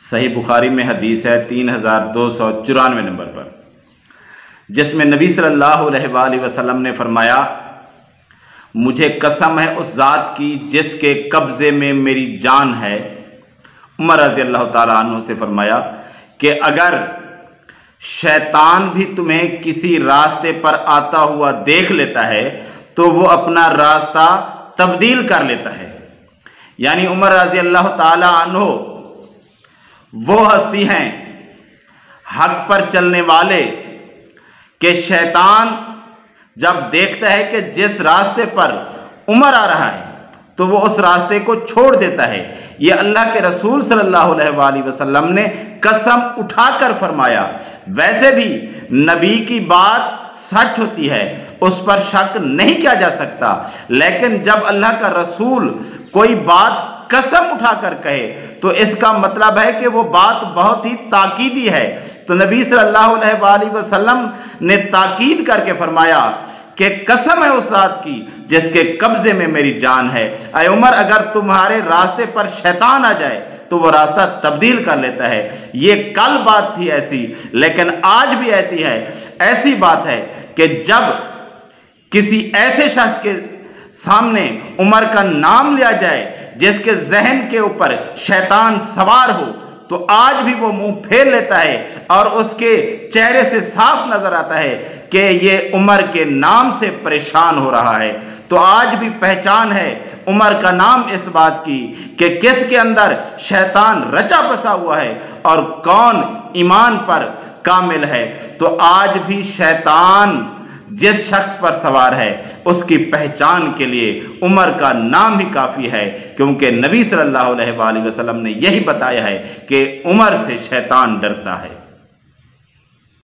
صحیح بخاری میں حدیث ہے 3294 نمبر پر، جس میں نبی صلی اللہ علیہ وآلہ وسلم نے فرمایا، مجھے قسم ہے اس ذات کی جس کے قبضے میں میری جان ہے۔ عمر رضی اللہ تعالیٰ عنہ سے فرمایا کہ اگر شیطان بھی تمہیں کسی راستے پر آتا ہوا دیکھ لیتا ہے تو وہ اپنا راستہ تبدیل کر لیتا ہے۔ یعنی عمر رضی اللہ تعالیٰ عنہ وہ ہستی ہیں حق پر چلنے والے کہ شیطان جب دیکھتا ہے کہ جس راستے پر عمر آ رہا ہے تو وہ اس راستے کو چھوڑ دیتا ہے۔ یہ اللہ کے رسول صلی اللہ علیہ وآلہ وسلم نے قسم اٹھا کر فرمایا۔ ویسے بھی نبی کی بات سچ ہوتی ہے، اس پر شک نہیں کیا جا سکتا، لیکن جب اللہ کا رسول کوئی بات قسم اٹھا کر کہے تو اس کا مطلب ہے کہ وہ بات بہت ہی تاکیدی ہے۔ تو نبی صلی اللہ علیہ وآلہ وسلم نے تاکید کر کے فرمایا کہ قسم ہے اس ذات کی جس کے قبضے میں میری جان ہے۔ اے عمر، اگر تمہارے راستے پر شیطان آ جائے تو وہ راستہ تبدیل کر لیتا ہے۔ یہ کل بات تھی ایسی، لیکن آج بھی ایسی بات ہے کہ جب کسی ایسے شخص کے سامنے عمر کا نام لیا جائے جس کے ذہن کے اوپر شیطان سوار ہو تو آج بھی وہ منہ پھیر لیتا ہے اور اس کے چہرے سے صاف نظر آتا ہے کہ یہ عمر کے نام سے پریشان ہو رہا ہے۔ تو آج بھی پہچان ہے عمر کا نام اس بات کی کہ کس کے اندر شیطان رچا بسا ہوا ہے اور کون ایمان پر کامل ہے۔ تو آج بھی شیطان جس شخص پر سوار ہے اس کی پہچان کے لیے عمر کا نام ہی کافی ہے، کیونکہ نبی صلی اللہ علیہ وآلہ وسلم نے یہی بتایا ہے کہ عمر سے شیطان ڈرتا ہے۔